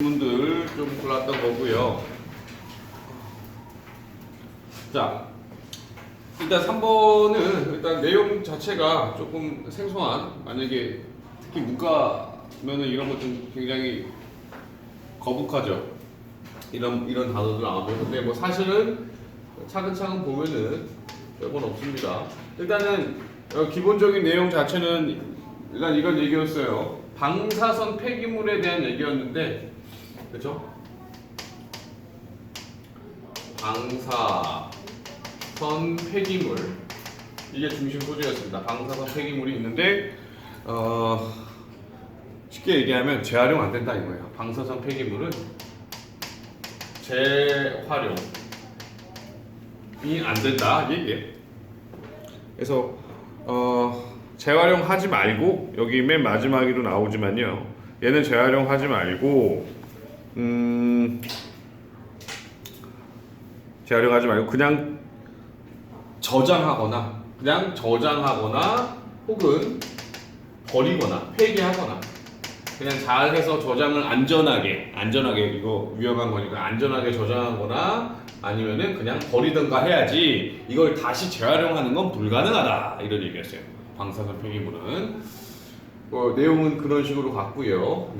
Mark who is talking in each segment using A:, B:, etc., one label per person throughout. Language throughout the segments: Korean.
A: 분들 좀 골랐던 거고요. 자, 일단 3번은 일단 내용 자체가 조금 생소한, 만약에 특히 문과면은 이런 것 좀 굉장히 거북하죠. 이런 단어들 나오면. 근데 뭐 사실은 차근차근 보면은 별건 없습니다. 일단은 기본적인 내용 자체는 일단 이런 얘기였어요. 방사선 폐기물에 대한 얘기였는데, 그렇죠? 방사선 폐기물, 이게 중심 소재였습니다. 방사선 폐기물이 있는데 쉽게 얘기하면 재활용 안 된다 이거예요. 방사선 폐기물은 재활용이 안 된다 얘기예요. 그래서 재활용하지 말고, 여기 맨 마지막에도 나오지만요, 얘는 재활용하지 말고 재활용하지 말고 그냥 저장하거나 혹은 버리거나 폐기하거나, 그냥 잘해서 저장을 안전하게 이거 위험한 거니까 안전하게 저장하거나 아니면은 그냥 버리든가 해야지, 이걸 다시 재활용하는 건 불가능하다 이런 얘기였어요. 방사선 폐기물은 내용은 그런 식으로 갔고요.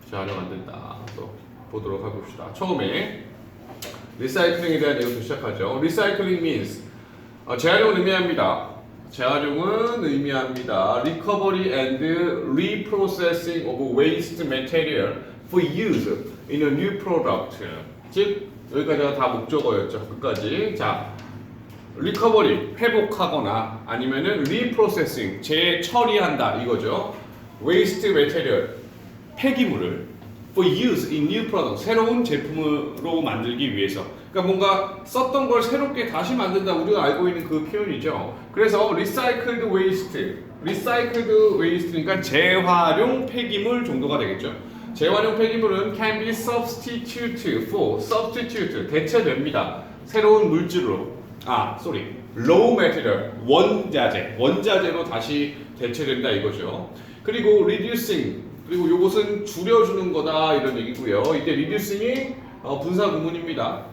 A: 재활용 안 된다. 또 보도록 해봅시다. 처음에 리사이클링에 대한 내용부터 시작하죠. Recycling means 재활용은 의미합니다. Recovery and reprocessing of waste material for use in a new product. 즉 여기까지가 다 목적어였죠. 끝까지. 자, 리커버리, 회복하거나 아니면은 리프로세싱, 재처리한다 이거죠. Waste material, 폐기물을 for use in new product, 새로운 제품으로 만들기 위해서. 그러니까 뭔가 썼던 걸 새롭게 다시 만든다, 우리가 알고 있는 그 표현이죠. 그래서 recycled waste니까 재활용 폐기물 정도가 되겠죠. 재활용 폐기물은 can be substitute, 대체됩니다. 새로운 물질로. raw material, 원자재로 다시 대체된다 이거죠. 그리고 reducing, 그리고 이것은 줄여주는 거다 이런 얘기고요. 이때 reducing이 분사 구문입니다.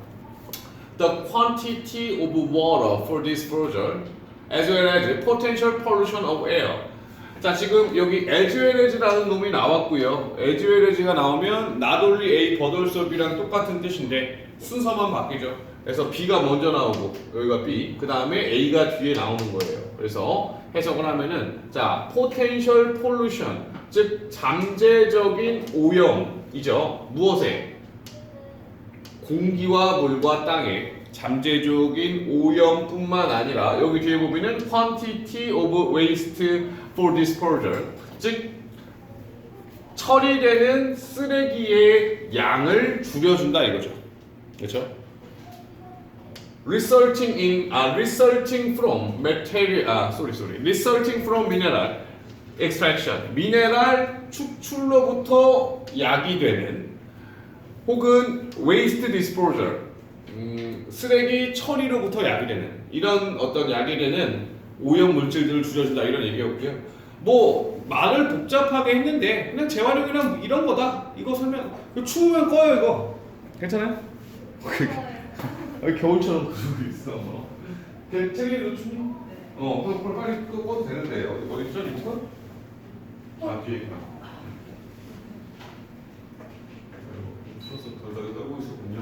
A: The quantity of water for disposal as well as potential pollution of air. 자, 지금 여기 as well as라는 놈이 나왔고요. as well as가 나오면 not only A but also B랑 똑같은 뜻인데 순서만 바뀌죠. 그래서 B가 먼저 나오고 여기가 B, 그 다음에 A가 뒤에 나오는 거예요. 그래서 해석을 하면은, 자, potential pollution, 즉 잠재적인 오염이죠. 무엇에? 공기와 물과 땅에 잠재적인 오염뿐만 아니라 여기 뒤에 보면은 quantity of waste for disposal, 즉 처리되는 쓰레기의 양을 줄여준다 이거죠. 그렇죠? resulting from mineral extraction, 미네랄 추출로부터 야기되는, 혹은 waste disposal, 쓰레기 처리로부터 야기되는, 이런 어떤 야기되는 오염 물질들을 줄여준다 이런 얘기였고요. 뭐 말을 복잡하게 했는데 그냥 재활용이란 이런 거다. 이거 설명. 추우면 꺼요 이거. 괜찮아요? 겨울처럼 그러고 있어. 책에도 춥니? 그걸 빨리 꺼도 되는데 어디 있죠? 뒤에 있구나. 추워서 덜덜 떨고 있었군요.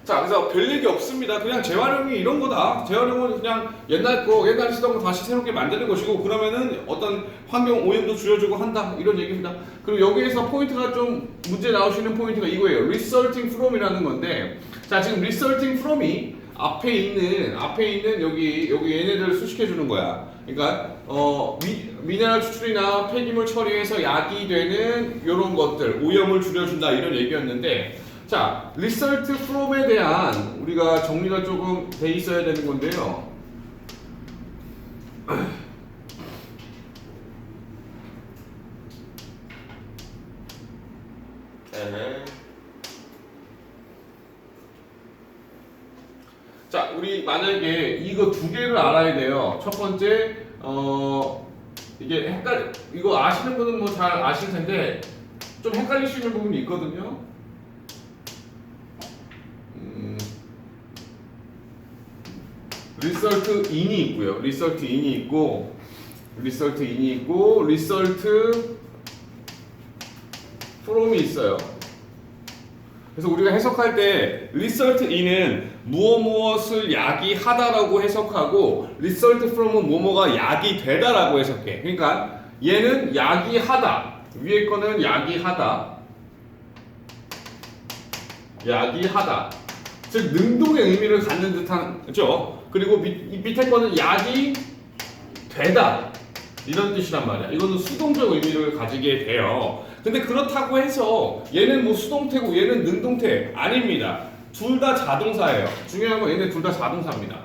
A: 자, 그래서 별 얘기 없습니다. 그냥 재활용이 이런 거다. 재활용은 그냥 옛날 쓰던 거 다시 새롭게 만드는 것이고, 그러면은 어떤 환경 오염도 줄여주고 한다 이런 얘기입니다. 그리고 여기에서 포인트가 좀 문제 나오시는 포인트가 이거예요. resulting from이라는 건데, 자, 지금 resulting from이 앞에 있는 여기 얘네들을 수식해 주는 거야. 그러니까 미네랄 추출이나 폐기물 처리에서 야기되는 이런 것들, 오염을 줄여준다 이런 얘기였는데, 자, result from에 대한 우리가 정리가 조금 돼 있어야 되는 건데요. 자, 우리 만약에 이거 두 개를 알아야 돼요. 첫 번째 이게 이거 아시는 분은 뭐 잘 아실 텐데 좀 헷갈리시는 부분이 있거든요. 리설트 인이 있고요. 리설트 인이 있고 리설트 프롬이 있어요. 그래서 우리가 해석할 때 리설트 인은 무엇을 야기하다라고 해석하고 리설트 from은 뭐뭐가 야기되다라고 해석해. 그러니까 얘는 야기하다. 위에 거는 야기하다. 즉 능동의 의미를 갖는 듯한 그죠? 그리고 밑에 거는 야기되다. 이런 뜻이란 말이야. 이거는 수동적 의미를 가지게 돼요. 근데 그렇다고 해서 얘는 뭐 수동태고 얘는 능동태 아닙니다. 둘 다 자동사예요. 중요한 건 얘네 둘 다 자동사입니다.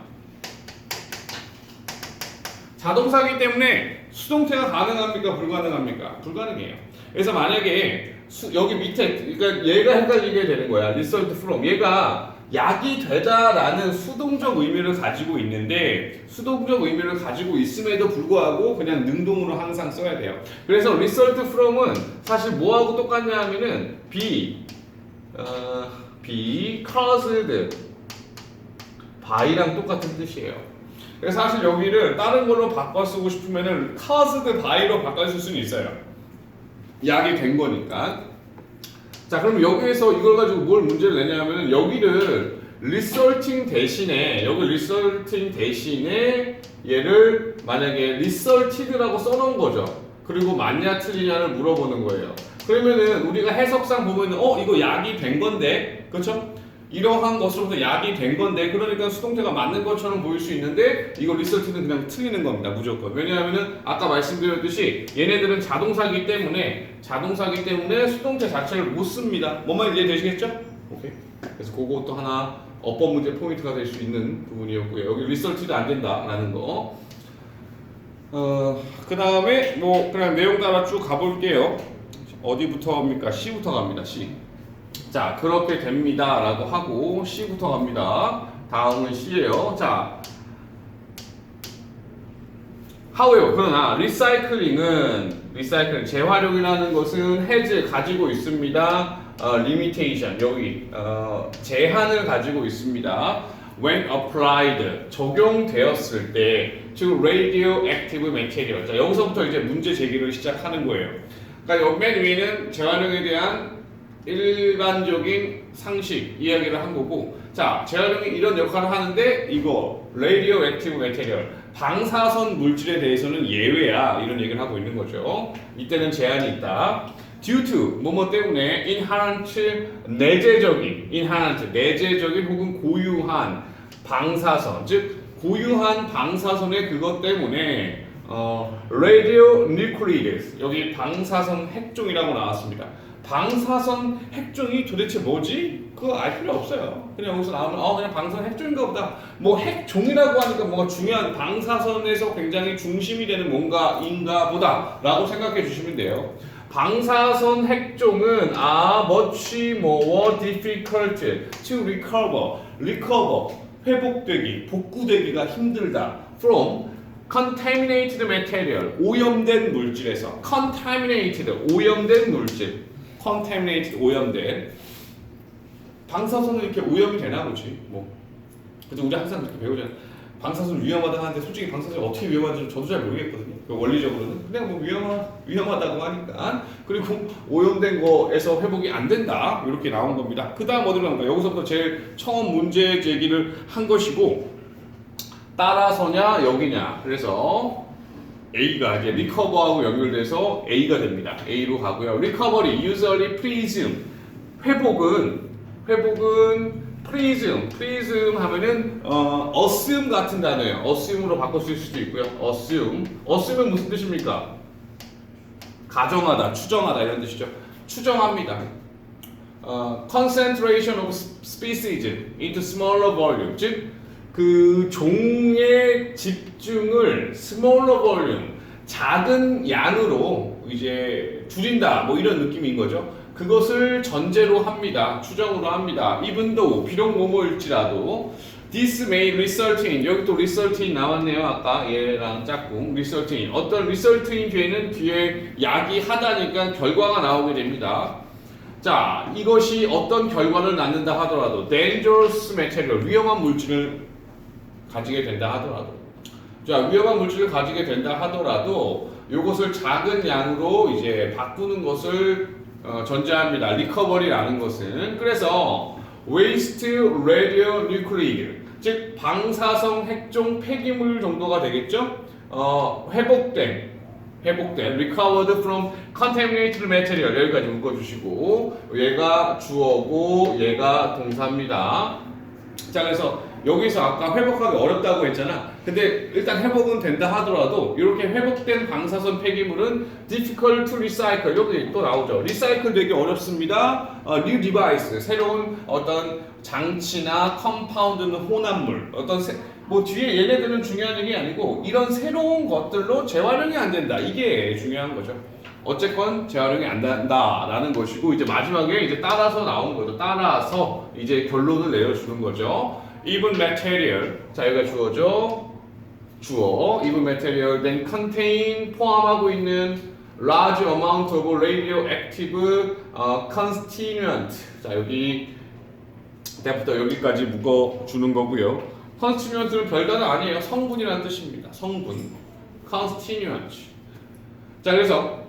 A: 자동사이기 때문에 수동태가 가능합니까? 불가능합니까? 불가능해요. 그래서 만약에 여기 밑에 그러니까 얘가 헷갈리게 되는 거야. result from 얘가 야기되다라는 수동적 의미를 가지고 있는데 수동적 의미를 가지고 있음에도 불구하고 그냥 능동으로 항상 써야 돼요. 그래서 result from은 사실 뭐하고 똑같냐 하면은 be caused by랑 똑같은 뜻이에요. 그래서 사실 여기를 다른 걸로 바꿔 쓰고 싶으면은 caused by로 바꿔 쓸 수는 있어요. 야기된 거니까. 자, 그럼 여기에서 이걸 가지고 뭘 문제를 내냐면은 여기를 resulting 대신에 얘를 만약에 resulted라고 써놓은 거죠. 그리고 맞냐 틀리냐를 물어보는 거예요. 그러면은 우리가 해석상 보면은 이거 야기된 건데, 그렇죠? 이러한 것으로부터 야기된 건데, 그러니까 수동태가 맞는 것처럼 보일 수 있는데 이거 resulted는 그냥 틀리는 겁니다. 무조건. 왜냐하면은 아까 말씀드렸듯이 얘네들은 자동사기 때문에 수동태 자체를 못 씁니다. 뭔 말인지 이해되시겠죠? 오케이. 그래서 그것도 하나 어법 문제 포인트가 될 수 있는 부분이었고요. 여기 resulted 안 된다라는 거. 그 다음에 뭐 그냥 내용 따라 쭉 가볼게요. 어디부터 합니까? C부터 갑니다. C. 자, 그렇게 됩니다 라고 하고 C부터 갑니다. 다음은 C예요. 자, however, 그러나 리사이클링 재활용이라는 것은 has 가지고 있습니다. limitation 여기 제한을 가지고 있습니다. when applied 적용되었을 때, 즉 radioactive material. 자, 여기서부터 이제 문제 제기를 시작하는 거예요. 그러니까 맨 위에는 재활용에 대한 일반적인 상식 이야기를 한 거고, 자, 재활용이 이런 역할을 하는데 이거 radioactive material 방사선 물질에 대해서는 예외야 이런 얘기를 하고 있는 거죠. 이때는 제한이 있다. due to 뭐뭐 때문에 inherent 내재적인 혹은 고유한 방사선, 즉 고유한 방사선의 그것 때문에 radionuclides 여기 방사선 핵종이라고 나왔습니다. 방사선 핵종이 도대체 뭐지? 그거 알 필요 없어요. 그냥 여기서 나오면 그냥 방사선 핵종인가 보다. 뭐 핵종이라고 하니까 뭔가 중요한 방사선에서 굉장히 중심이 되는 뭔가인가 보다 라고 생각해 주시면 돼요. 방사선 핵종은 much more difficult to recover 회복되기, 복구되기가 힘들다. from contaminated material 오염된 물질에서 오염된 물질 오염된 방사선은 이렇게 오염이 되나 보지 뭐. 그래서 우리 항상 그렇게 배우잖아. 방사선 위험하다 하는데 솔직히 방사선이 어떻게 위험한지 저도 잘 모르겠거든요. 원리적으로는 그냥 뭐 위험하다고 하니까. 그리고 오염된 거에서 회복이 안 된다 이렇게 나온 겁니다. 그 다음 어디로 갑니까? 여기서부터 제일 처음 문제 제기를 한 것이고, 따라서냐 여기냐. 그래서 A가 이제 recover하고 연결돼서 A가 됩니다. A로 가고요. recovery usually prism 회복은 prism 하면은 assume 같은 단어예요. assume으로 바꿔 쓸 수도 있고요. assume은 무슨 뜻입니까? 가정하다, 추정하다 이런 뜻이죠. 추정합니다. concentration of species into smaller volume, 즉 그 종의 집중을 smaller volume, 작은 양으로 이제 줄인다, 뭐 이런 느낌인 거죠. 그것을 전제로 합니다. 추정으로 합니다. even though 비록 뭐뭐일지라도 This may result in 여기 또 result in 나왔네요. 아까 얘랑 짝꿍 result in 어떤 result in 뒤에는 뒤에 약이 하다니까 결과가 나오게 됩니다. 자, 이것이 어떤 결과를 낳는다 하더라도 dangerous material 위험한 물질을 가지게 된다 하더라도 자, 위험한 물질을 가지게 된다 하더라도 이것을 작은 양으로 이제 바꾸는 것을 전제합니다. 리커버리라는 것은 그래서 waste radionuclide 즉 방사성 핵종 폐기물 정도가 되겠죠. 회복된 recovered from contaminated material 여기까지 묶어주시고 얘가 주어고 얘가 동사입니다. 자, 그래서 여기서 아까 회복하기 어렵다고 했잖아. 근데 일단 회복은 된다 하더라도 이렇게 회복된 방사선 폐기물은 difficult to recycle 여기 또 나오죠. recycle 되기 어렵습니다. new device 새로운 어떤 장치나 컴파운드는 혼합물 뭐 뒤에 얘네들은 중요한 얘기 아니고 이런 새로운 것들로 재활용이 안 된다. 이게 중요한 거죠. 어쨌건 재활용이 안 된다라는 것이고 이제 마지막에 이제 따라서 나오는 거죠. 따라서 이제 결론을 내려주는 거죠. Even material 자 여기가 주어 even material then contain 포함하고 있는 large amount of radioactive constituent 자 여기 때부터 여기까지 묶어주는 거고요. constituent는 별다른 아니에요. 성분이라는 뜻입니다. 성분 constituent 자 그래서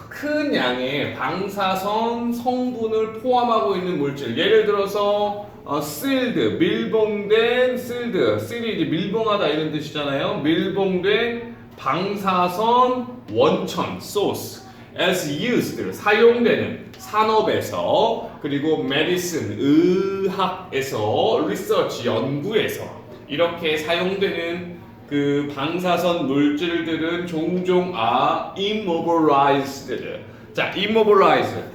A: 큰 양의 방사선 성분을 포함하고 있는 물질 예를 들어서 sealed 밀봉된 seal이 이제 밀봉하다 이런 뜻이잖아요. 밀봉된 방사선 원천 source as used 사용되는 산업에서 그리고 medicine 의학에서 research 연구에서 이렇게 사용되는 그 방사선 물질들은 종종 immobilized 자 immobilize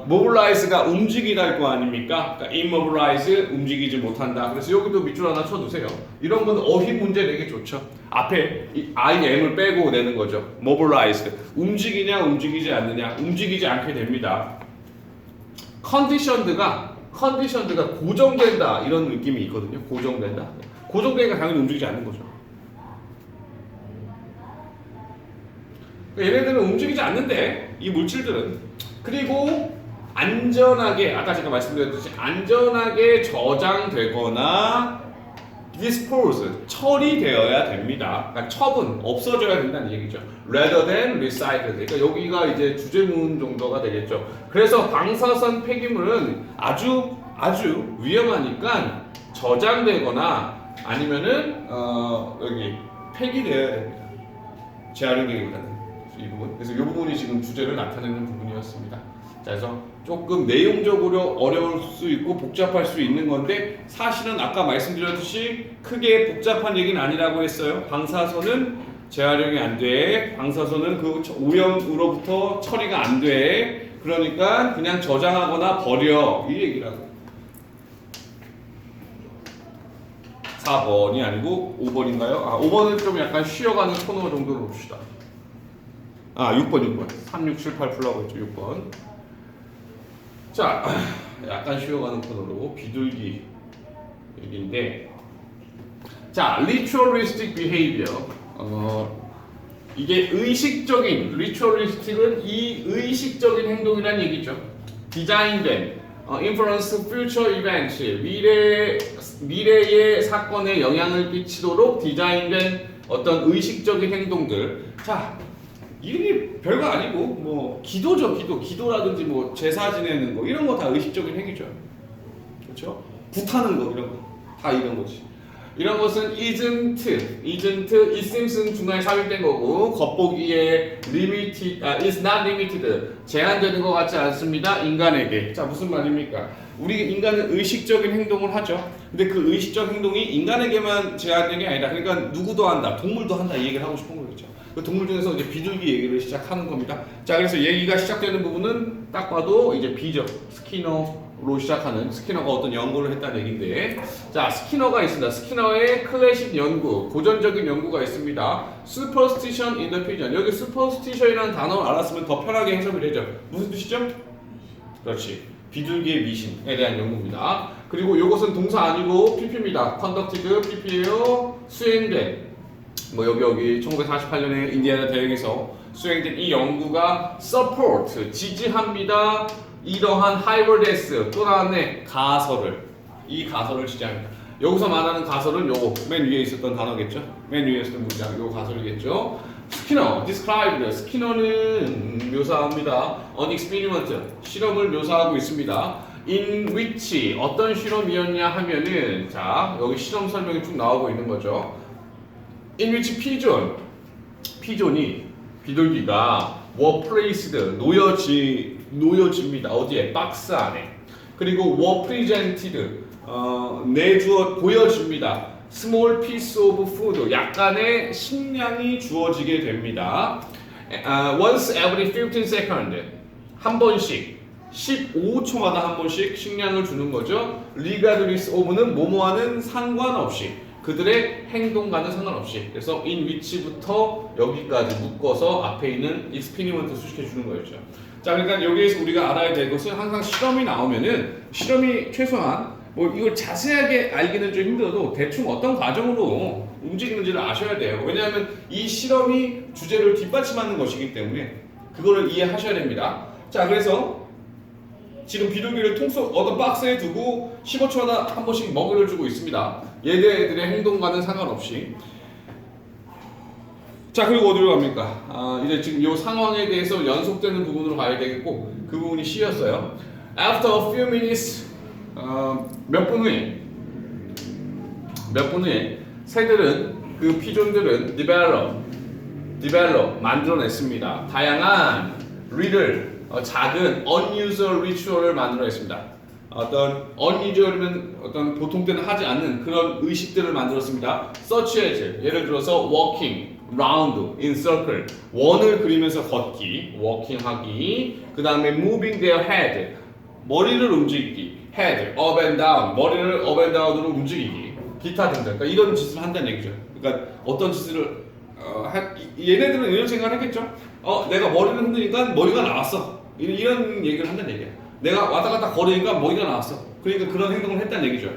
A: mobilize가 움직이다 거 아닙니까? 그러니까 immobilize 움직이지 못한다. 그래서 여기도 밑줄 하나 쳐두세요. 이런 건 어휘 문제 내기 좋죠. 앞에 IM을 빼고 내는 거죠. mobilized 움직이냐 움직이지 않느냐 움직이지 않게 됩니다. conditioned가 고정된다 이런 느낌이 있거든요. 고정되니까 당연히 움직이지 않는 거죠. 얘네들은 움직이지 않는데 이 물질들은 그리고 안전하게 아까 제가 말씀드렸듯이 안전하게 저장되거나 dispose 처리되어야 됩니다. 그러니까 처분 없어져야 된다는 얘기죠. rather than recycled 그러니까 여기가 이제 주제문 정도가 되겠죠. 그래서 방사선 폐기물은 아주 위험하니까 저장되거나 아니면은 여기 폐기되어야 됩니다. 재활용되기보다는 이 부분. 그래서 이 부분이 지금 주제를 나타내는 부분이었습니다. 자, 그래서 조금 내용적으로 어려울 수 있고 복잡할 수 있는 건데 사실은 아까 말씀드렸듯이 크게 복잡한 얘기는 아니라고 했어요. 방사선은 재활용이 안 돼. 방사선은 그 오염으로부터 처리가 안 돼. 그러니까 그냥 저장하거나 버려. 이 얘기라고. 4번이 아니고 5번인가요? 5번은 좀 약간 쉬어가는 코너 정도로 봅시다. 6번. 3, 6, 7, 8 풀라고 했죠. 6번. 자, 약간 쉬어가는 코너로 비둘기 얘기인데 자, ritualistic behavior 이게 의식적인 ritualistic은 이 의식적인 행동이란 얘기죠. 디자인된 influence future events 미래의 사건에 영향을 끼치도록 디자인된 어떤 의식적인 행동들. 자, 이게 별거 아니고 뭐 기도죠. 기도라든지 뭐 제사 지내는 거 이런 거 다 의식적인 행위죠. 그렇죠? 굿하는 거 이런 거 다 이런 거지. 이런 것은 isn't, it seems는 중간에 삽입된 거고 겉보기에 is not limited 제한되는 것 같지 않습니다. 인간에게. 자, 무슨 말입니까? 우리 인간은 의식적인 행동을 하죠. 근데 그 의식적 행동이 인간에게만 제한되는 게 아니라 그러니까 누구도 한다, 동물도 한다 이 얘기를 하고 싶은 거겠죠. 그 동물 중에서 이제 비둘기 얘기를 시작하는 겁니다. 자, 그래서 얘기가 시작되는 부분은 딱 봐도 이제 B죠. 스키너로 시작하는 스키너가 어떤 연구를 했다는 얘기인데, 자, 스키너가 있습니다. 스키너의 클래식 연구, 고전적인 연구가 있습니다. Superstition in the pigeon. 여기 superstition이라는 단어를 알았으면 더 편하게 해석이 되죠. 무슨 뜻이죠? 그렇지. 비둘기의 미신에 대한 연구입니다. 그리고 요것은 동사 아니고 PP입니다. conducted, PP예요. 수행된. 뭐 여기 1948년에 인디애나 대학에서 수행된 이 연구가 support, 지지합니다. 이러한 hypothesis 또 나왔네. 가설을. 이 가설을 지지합니다. 여기서 말하는 가설은 요거 맨 위에 있었던 단어겠죠. 맨 위에 있었던 문장 요 가설이겠죠. 스키너, described. 스키너는 묘사합니다. an experiment, 실험을 묘사하고 있습니다. in which 어떤 실험이었냐 하면은 자 여기 실험 설명이 쭉 나오고 있는 거죠. in which 피존이 비둘기가 were placed 놓여집니다. 어디에? 박스 안에. 그리고 were presented 보여집니다. small piece of food 약간의 식량이 주어지게 됩니다. once every 15 second 한 번씩 15초마다 한 번씩 식량을 주는 거죠. regardless of는 뭐뭐와는 상관없이 그들의 행동과는 상관없이 그래서 in which부터 여기까지 묶어서 앞에 있는 experiment 수식해 주는 거였죠. 자 그러니까 여기에서 우리가 알아야 될 것은 항상 실험이 나오면은 실험이 최소한 뭐 이걸 자세하게 알기는 좀 힘들어도 대충 어떤 과정으로 움직이는지를 아셔야 돼요. 왜냐하면 이 실험이 주제를 뒷받침하는 것이기 때문에 그거를 이해하셔야 됩니다. 자 그래서 지금 비둘기를 어떤 박스에 두고 15초마다 한 번씩 먹이를 주고 있습니다. 얘네들의 행동과는 상관없이. 자 그리고 어디로 갑니까? 이제 지금 이 상황에 대해서 연속되는 부분으로 가야 되겠고 그 부분이 C였어요. After a few minutes 몇 분 후에 새들은 그 피존들은 develop 만들어냈습니다. 다양한 작은 unusual ritual을 만들어냈습니다. 어떤 unusual이면 어떤 보통 때는 하지 않는 그런 의식들을 만들었습니다. such as 예를 들어서 walking round in circle 원을 그리면서 걷기, walking 하기. 그 다음에 moving their head 머리를 움직이기. head, up and down, 머리를 up and down으로 움직이기, 기타 등등. 그러니까 이런 짓을 한다는 얘기죠. 그러니까 어떤 짓을 얘네들은 이런 생각을 했겠죠. 내가 머리를 흔드니까 머리가 나왔어. 이런 얘기를 한다는 얘기야. 내가 왔다 갔다 거리니까 머리가 나왔어. 그러니까 그런 행동을 했다는 얘기죠.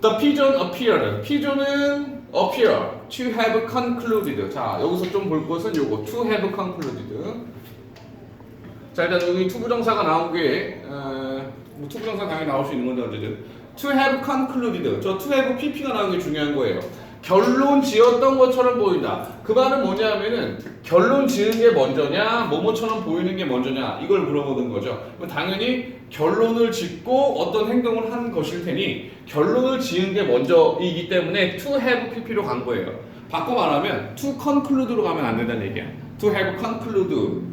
A: The pigeon appeared. 피존은 appear, to have concluded. 자 여기서 좀 볼 것은 요거, to have concluded. 자 일단 여기 투부정사가 나온 게 투부정사 당연히 나올 수 있는 건데 어쨌든 to have concluded 저 to have pp가 나온 게 중요한 거예요. 결론 지었던 것처럼 보인다. 그 말은 뭐냐면은 결론 지은 게 먼저냐 뭐뭐처럼 보이는 게 먼저냐 이걸 물어보는 거죠. 그럼 당연히 결론을 짓고 어떤 행동을 한 것일 테니 결론을 지은 게 먼저이기 때문에 to have pp로 간 거예요. 바꿔 말하면 to conclude로 가면 안 된다는 얘기야. to have concluded로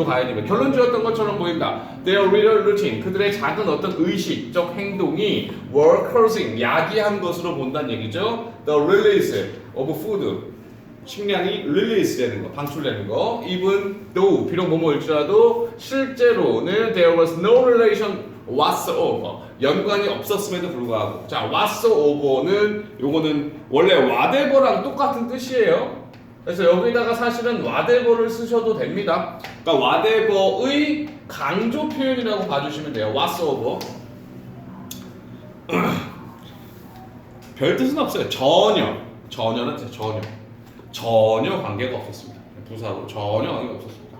A: 가야 됩니다. 결론 지었던 것처럼 보인다. Their real routine, 그들의 작은 어떤 의식적 행동이 were causing, 야기한 것으로 본다는 얘기죠. The release of food, 식량이 release 되는 거, 방출되는 거. Even though, 비록 뭐뭐일지라도 실제로는 there was no relation whatsoever, 연관이 없었음에도 불구하고. 자, whatsoever는 요거는 원래 whatever랑 똑같은 뜻이에요. 그래서 여기다가 사실은 whatever를 쓰셔도 됩니다. 그러니까 whatever의 강조 표현이라고 봐주시면 돼요. whatsoever. 별 뜻은 없어요. 전혀는 전혀 관계가 없었습니다. 부사로 전혀 관계가 없었습니다.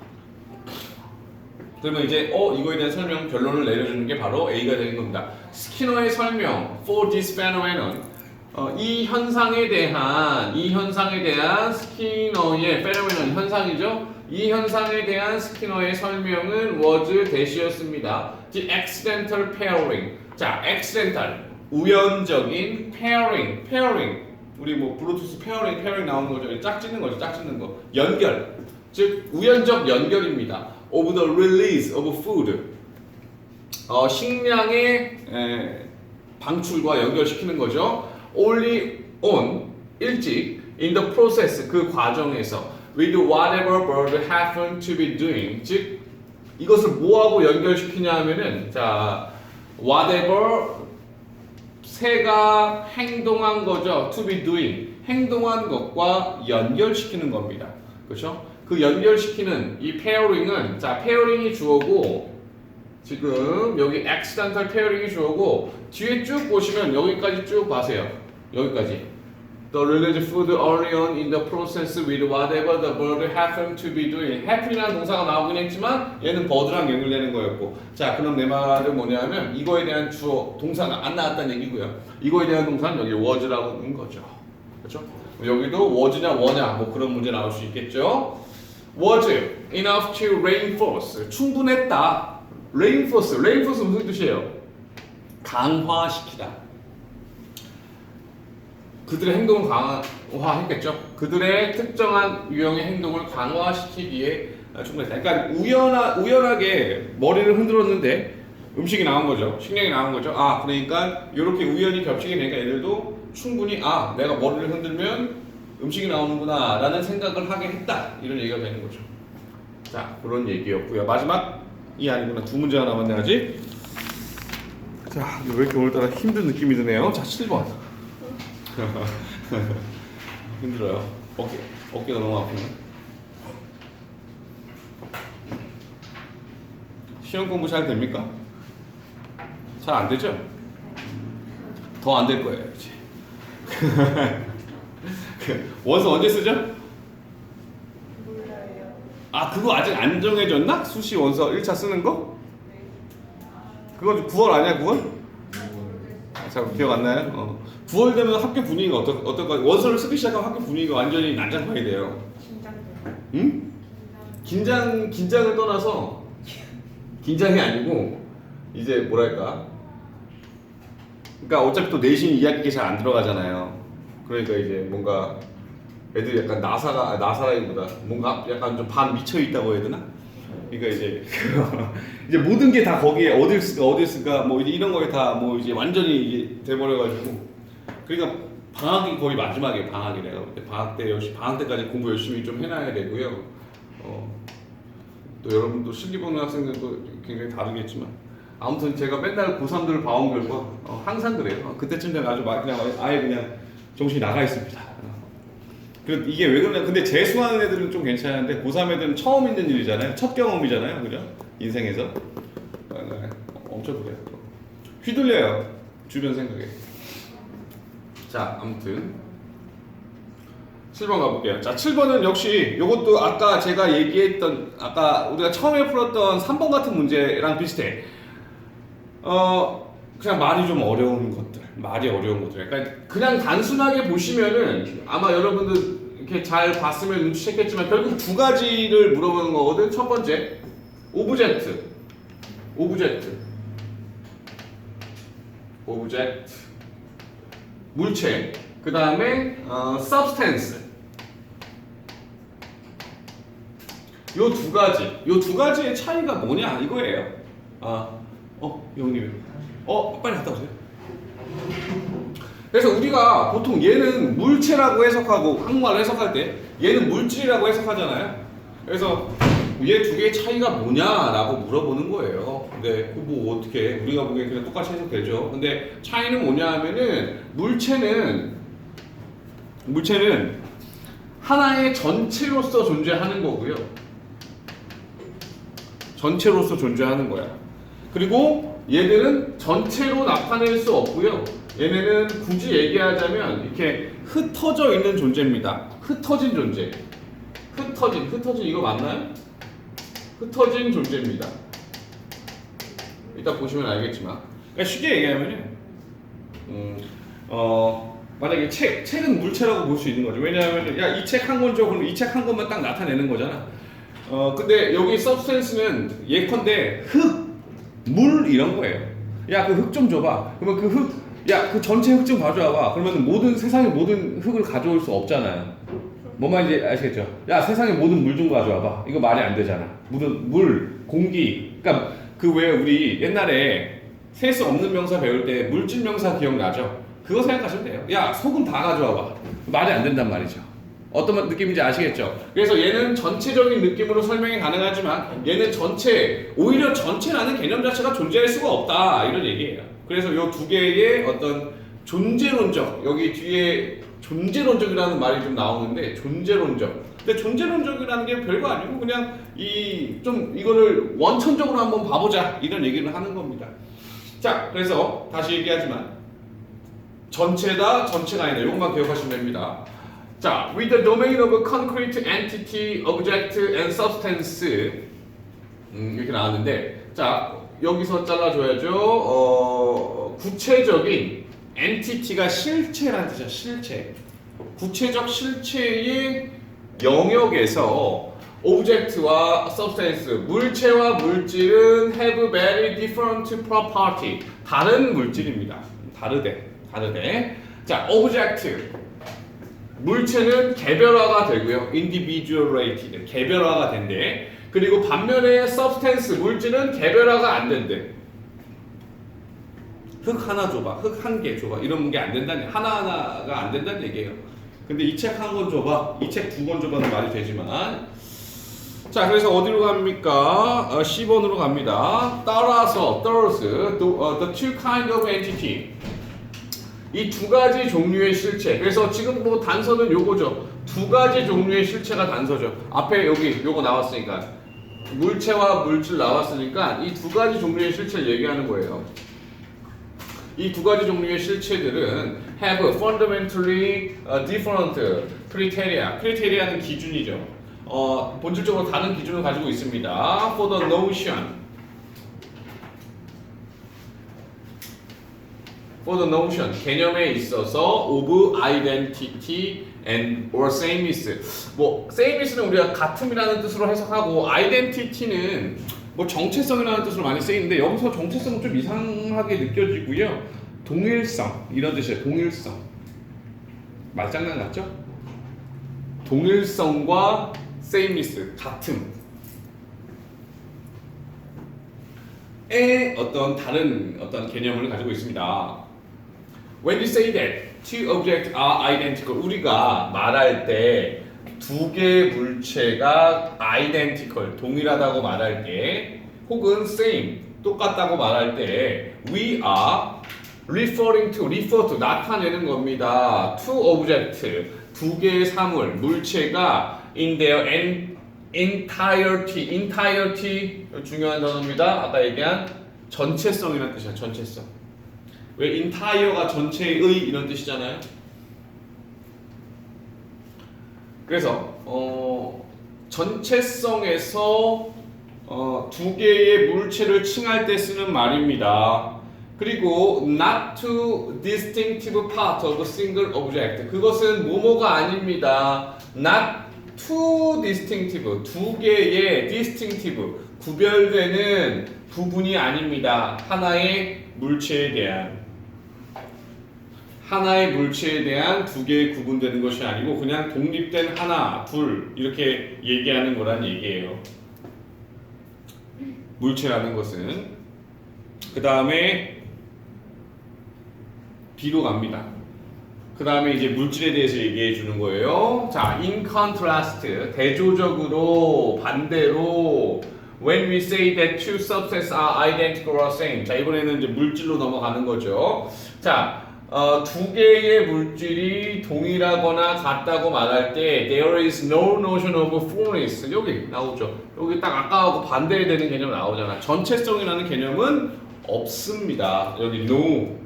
A: 그러면 이제 이거에 대한 설명 결론을 내려주는 게 바로 A가 되는 겁니다. 스키너의 설명 for this phenomenon. 이 현상에 대한 스키너의 phenomenon 현상이죠. 이 현상에 대한 스키너의 설명은 was 대시였습니다. The accidental pairing. 자, accidental 우연적인 pairing. 우리 뭐 블루투스 pairing 나오는 거죠. 짝짓는 거죠. 짝짓는 거. 연결. 즉 우연적 연결입니다. Of the release of food. 식량의 방출과 연결시키는 거죠. Only on 일찍 in the process 그 과정에서 with whatever bird happened to be doing 즉 이것을 뭐하고 연결시키냐 하면은 자 whatever 새가 행동한 거죠. to be doing 행동한 것과 연결시키는 겁니다. 그렇죠? 그 연결시키는 이 pairing은 자 pairing이 주어고 지금 여기 accidental pairing이 주어고 뒤에 쭉 보시면 여기까지 쭉 봐세요. 여기까지. The related food early on in the process with whatever the bird happened to be doing. happen이라는 동사가 나오긴 했지만 얘는 bird랑 연결되는 거였고. 자, 그럼 내 말은 뭐냐면 이거에 대한 주어 동사가 안 나왔다는 얘기고요. 이거에 대한 동사는 여기 was라고 하는 거죠. 그렇죠? 여기도 was냐 were냐 뭐 그런 문제 나올 수 있겠죠. Was enough to reinforce. 충분했다. reinforce 무슨 뜻이에요? 강화시키다. 그들의 행동을 강화했겠죠. 그들의 특정한 유형의 행동을 강화시키기에 충분했다. 그러니까 우연하게 머리를 흔들었는데 음식이 나온 거죠. 식량이 나온 거죠. 아, 그러니까 이렇게 우연히 겹치게 되니까 얘들도 충분히 아, 내가 머리를 흔들면 음식이 나오는구나 라는 생각을 하게 했다. 이런 얘기가 되는 거죠. 자, 그런 얘기였고요. 마지막이 아니구나. 두 문제가 남았네 아직. 자, 왜 이렇게 오늘따라 힘든 느낌이 드네요. 자, 7번. 힘들어요. 어깨가 너무 아프네. 시험 공부 잘 됩니까? 잘 안 되죠? 더 안 될 거예요, 이제. 원서 언제 쓰죠?
B: 몰라요.
A: 아, 그거 아직 안 정해졌나? 수시 원서 1차 쓰는 거? 그거 9월 아니야, 9월? 잘 기억 안 나요? 9월 되면 학교 분위기가 어떨까? 원서를 쓰기 시작하면 학교 분위기가 완전히 난장판이 돼요.
B: 긴장돼요.
A: 응? 긴장을 떠나서 긴장이 아니고 이제 뭐랄까? 그러니까 어차피 또 내신 이야기가 잘 안 들어가잖아요. 그러니까 이제 뭔가 애들이 약간 나사라기보다 뭔가 약간 좀 반 미쳐 있다고 해야 되나? 그러니까 이제 이제 모든 게 다 거기에 어딜 쓸까 뭐 이런 거에 다 뭐 이제 완전히 이게 돼버려가지고 그러니까 방학이 거의 마지막이에요. 방학이래요. 방학 때까지 공부 열심히 좀 해놔야 되고요. 또 여러분도 실기 보는 학생들도 굉장히 다르겠지만 아무튼 제가 맨날 고3들을 봐온 결과 항상 그래요. 그때쯤 되면 아주 그냥 아예 그냥 정신이 나가 있습니다. 이게 왜 그러냐? 근데 재수하는 애들은 좀 괜찮은데 고3 애들은 처음 있는 일이잖아요. 첫 경험이잖아요, 그죠? 인생에서 엄청 그래요. 휘둘려요, 주변 생각에. 자, 아무튼 7번 가볼게요. 자, 7번은 역시 이것도 아까 제가 얘기했던 아까 우리가 처음에 풀었던 3번 같은 문제랑 비슷해. 그냥 말이 좀 어려운 것들. 그러니까 그냥 단순하게 보시면은 아마 여러분들 이렇게 잘 봤으면 눈치챘겠지만 결국 두 가지를 물어보는 거거든. 첫 번째, 오브젝트, 물체. 그 다음에 substance. 요 두 가지의 차이가 뭐냐 이거예요. 형님. 빨리 갔다 오세요. 그래서 우리가 보통 얘는 물체라고 해석하고 한국말로 해석할 때 얘는 물질이라고 해석하잖아요. 그래서 얘 두 개의 차이가 뭐냐라고 물어보는 거예요. 근데 뭐 어떻게 우리가 보기엔 그냥 똑같이 해석되죠. 근데 차이는 뭐냐 하면은 물체는 하나의 전체로서 존재하는 거고요. 전체로서 존재하는 거야. 그리고 얘들은 전체로 나타낼 수 없고요. 얘네는 굳이 얘기하자면 이렇게 흩어져 있는 존재입니다. 흩어진 존재. 흩어진 이거 맞나요? 흩어진 존재입니다. 이따 보시면 알겠지만. 그러니까 쉽게 얘기하면요. 만약에 책은 물체라고 볼 수 있는 거죠. 왜냐하면 야, 이 책 한 권죠. 그럼 이 책 한 권만 딱 나타내는 거잖아. 근데 여기 substance는 예컨대 흙, 물 이런 거예요. 야, 그 흙 좀 줘봐. 그러면 그 흙, 야, 그 전체 흙 좀 가져와봐. 그러면 세상의 모든 흙을 가져올 수 없잖아요. 뭔 말인지 아시겠죠? 야, 세상의 모든 물 좀 가져와봐. 이거 말이 안 되잖아. 물, 공기. 그러니까 그 왜 우리 옛날에 셀 수 없는 명사 배울 때 물질 명사 기억나죠? 그거 생각하시면 돼요. 야, 소금 다 가져와봐. 말이 안 된단 말이죠. 어떤 느낌인지 아시겠죠? 그래서 얘는 전체적인 느낌으로 설명이 가능하지만 얘는 오히려 전체라는 개념 자체가 존재할 수가 없다 이런 얘기예요. 그래서 이 두 개의 어떤 존재론적 여기 뒤에 존재론적이라는 말이 좀 나오는데 존재론적. 근데 존재론적이라는 게 별거 아니고 그냥 이거를 원천적으로 한번 봐보자 이런 얘기를 하는 겁니다. 자, 그래서 다시 얘기하지만 전체다 전체가 아니다. 이것만 기억하시면 됩니다. 자, with the domain of a concrete entity, object, and substance 이렇게 나왔는데 자 여기서 잘라줘야죠. 구체적인 entity가 실체라는 뜻이야. 실체. 구체적 실체의 영역에서 object와 substance, 물체와 물질은 have very different property. 다른 물질입니다. 다르대. 자, object. 물체는 개별화가 되고요. individuated. 개별화가 된대. 그리고 반면에 substance, 물질은 개별화가 안 된대. 흙 하나 줘봐. 흙 한 개 줘봐. 이런 게 안 된다니. 하나하나가 안 된다는 얘기예요. 근데 이 책 한 권 줘봐. 이 책 두 권 줘봐는 말이 되지만. 자, 그래서 어디로 갑니까? 10번으로 갑니다. 따라서, the two kind of entity. 이 두 가지 종류의 실체. 그래서 지금 뭐 단서는 요거죠. 두 가지 종류의 실체가 단서죠. 앞에 여기 요거 나왔으니까. 물체와 물질 나왔으니까 이 두 가지 종류의 실체를 얘기하는 거예요. 이 두 가지 종류의 실체들은 have fundamentally different criteria. criteria는 기준이죠. 본질적으로 다른 기준을 가지고 있습니다. For the notion. For the notion. 개념에 있어서 of identity and or sameness. 뭐 sameness는 우리가 같음이라는 뜻으로 해석하고 identity는 뭐 정체성이라는 뜻으로 많이 쓰이는데 여기서 정체성은 좀 이상하게 느껴지고요. 동일성 이런 뜻이에요. 동일성. 말장난 같죠? 동일성과 sameness 같음. 의 다른 개념을 가지고 있습니다. When you say that two objects are identical, 우리가 말할 때 두 개의 물체가 identical, 동일하다고 말할 때, 혹은 same, 똑같다고 말할 때, we are refer to, 나타내는 겁니다. two objects, 두 개의 사물, 물체가 in their entirety, 중요한 단어입니다. 아까 얘기한 전체성이라는 뜻이야. 전체성. 왜 entire가 전체의 이런 뜻이잖아요. 그래서 전체성에서 두 개의 물체를 칭할 때 쓰는 말입니다. 그리고 not two distinctive part of a single object. 그것은 뭐뭐가 아닙니다. not two distinctive, 두 개의 distinctive, 구별되는 부분이 아닙니다. 하나의 물체에 대한 두 개의 구분되는 것이 아니고 그냥 독립된 하나, 둘 이렇게 얘기하는 거란 얘기예요. 물체라는 것은. 그 다음에 B로 갑니다. 그 다음에 이제 물질에 대해서 얘기해 주는 거예요. 자, in contrast, 대조적으로, 반대로 when we say that two substances are identical or same. 자, 이번에는 이제 물질로 넘어가는 거죠. 자, 두 개의 물질이 동일하거나 같다고 말할 때 there is no notion of fullness. 여기 나오죠. 여기 딱 아까하고 반대되는 개념 나오잖아. 전체성이라는 개념은 없습니다. 여기 no.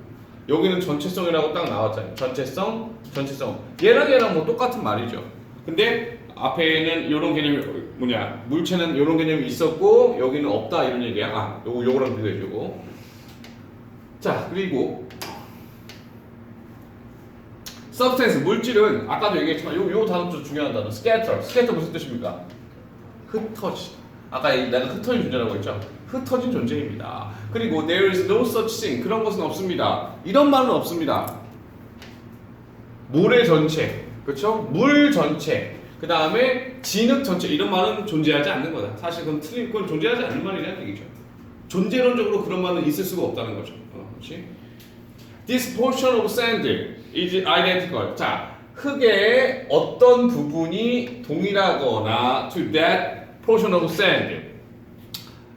A: 여기는 전체성이라고 딱 나왔잖아요. 전체성. 얘랑 뭐 똑같은 말이죠. 근데 앞에는 이런 개념이 뭐냐? 물체는 이런 개념이 있었고 여기는 없다 이런 얘기야. 요거랑 비교해주고. 자, 그리고 substance, 물질은 아까도 얘기했지만 요 단어 좀 중요한 단어. scatter 무슨 뜻입니까? 흩어지. 아까 내가 흩어진 존재라고 했죠. 흩어진 존재입니다. 그리고 there is no such thing, 그런 것은 없습니다. 이런 말은 없습니다. 모래 전체, 그렇죠? 물 전체. 그 다음에 진흙 전체, 이런 말은 존재하지 않는 거다. 사실 그건 존재하지 않는 말이라는 얘기죠. 존재론적으로 그런 말은 있을 수가 없다는 거죠. 그렇지? This portion of sand is identical. 자, 흙의 어떤 부분이 동일하거나 to that portion of sand.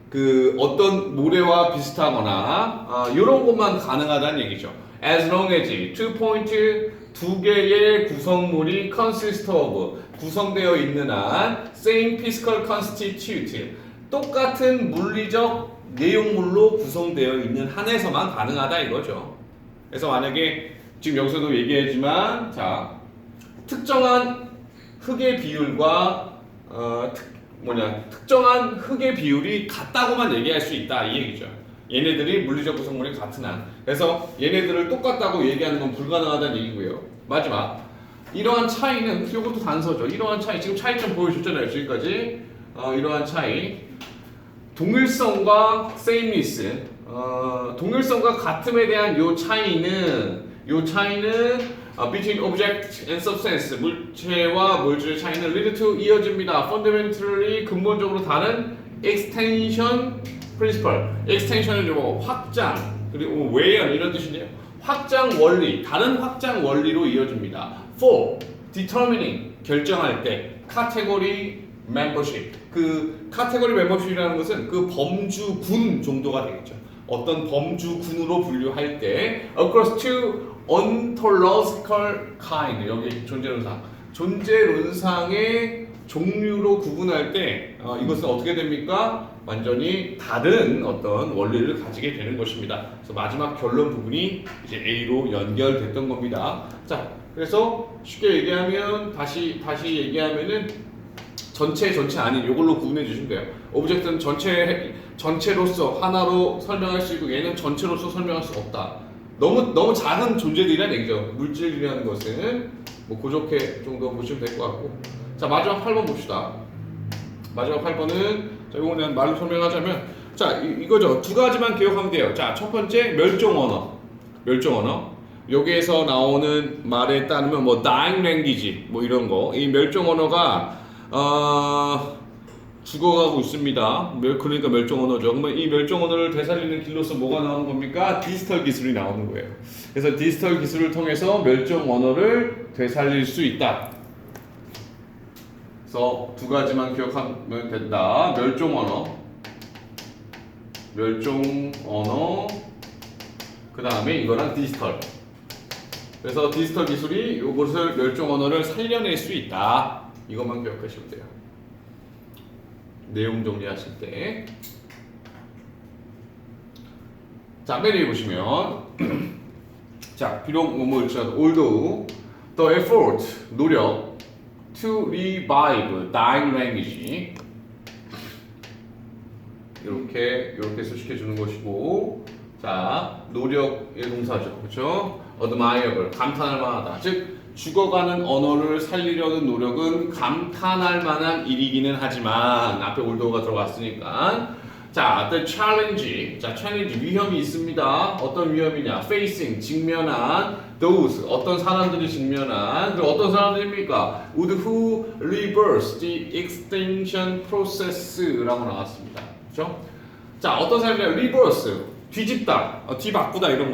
A: 그 어떤 모래와 비슷하거나 이런 것만 가능하다는 얘기죠. As long as two point 두 개의 구성물이 consist of 구성되어 있는 한 same physical constitute 똑같은 물리적 내용물로 구성되어 있는 한에서만 가능하다 이거죠. 그래서 만약에 지금 여기서도 얘기했지만 자 특정한 흙의 비율과 특정한 흙의 비율이 같다고만 얘기할 수 있다 이 얘기죠. 얘네들이 물리적 구성물이 같은 한. 그래서 얘네들을 똑같다고 얘기하는 건 불가능하다는 얘기고요. 마지막 이러한 차이는 이것도 단서죠. 이러한 차이 지금 차이점 보여줬잖아요. 지금까지 이러한 차이 동일성과 sameness 동일성과 같음에 대한 요 차이는 between object and substance 물체와 물질의 차이는 lead to 이어집니다. fundamentally 근본적으로 다른 extension principle extension은 뭐 확장 그리고 외연 이런 뜻인데요. 확장 원리 다른 확장 원리로 이어집니다. for determining 결정할 때 category membership 그 카테고리 멤버십이라는 것은 그 범주군 정도가 되겠죠. 어떤 범주군으로 분류할 때 across two ontological kind 여기 존재론상의 종류로 구분할 때 이것은 어떻게 됩니까? 완전히 다른 어떤 원리를 가지게 되는 것입니다. 그래서 마지막 결론 부분이 이제 A로 연결됐던 겁니다. 자, 그래서 쉽게 얘기하면 다시 얘기하면은 전체 아닌 이걸로 구분해 주시면 돼요. 오브젝트는 전체로서 하나로 설명할 수 있고 얘는 전체로서 설명할 수 없다. 너무 작은 존재들이란 얘기죠. 물질이라는 것은 뭐 그렇게 정도 보시면 될 것 같고. 자 마지막 8번 봅시다. 마지막 8번은 자 이거는 말로 설명하자면 자 이거죠. 두 가지만 기억하면 돼요. 자 첫 번째 멸종 언어. 여기에서 나오는 말에 따르면 뭐 dying language 뭐 이런 거. 이 멸종 언어가 죽어가고 있습니다. 그러니까 멸종 언어죠. 그러면 이 멸종 언어를 되살리는 길로서 뭐가 나오는 겁니까? 디지털 기술이 나오는 거예요. 그래서 디지털 기술을 통해서 멸종 언어를 되살릴 수 있다. 그래서 두 가지만 기억하면 된다. 멸종 언어, 그 다음에 이거랑 디지털. 그래서 디지털 기술이 이것을 멸종 언어를 살려낼 수 있다. 이것만 기억하시면 돼요. 내용 정리하실 때. 자, 맨 위에 보시면 자, 비록 뭐뭐 although the effort 노력 to revive dying language 이렇게 수식해 주는 것이고 자, 노력의 동사죠. 그렇죠? admirable 감탄할 만하다. 즉 죽어가는 언어를 살리려는 노력은 감탄할 만한 일이기는 하지만 앞에 올도가 들어갔으니까 자, the challenge 위험이 있습니다. 어떤 위험이냐? facing 직면한 those 어떤 사람들이 직면한 그리고 어떤 사람들입니까? would who reverse the extinction process라고 나왔습니다. 그렇죠? 자, 어떤 사람이냐? reverse 뒤집다, 뒤바꾸다 이런 거죠.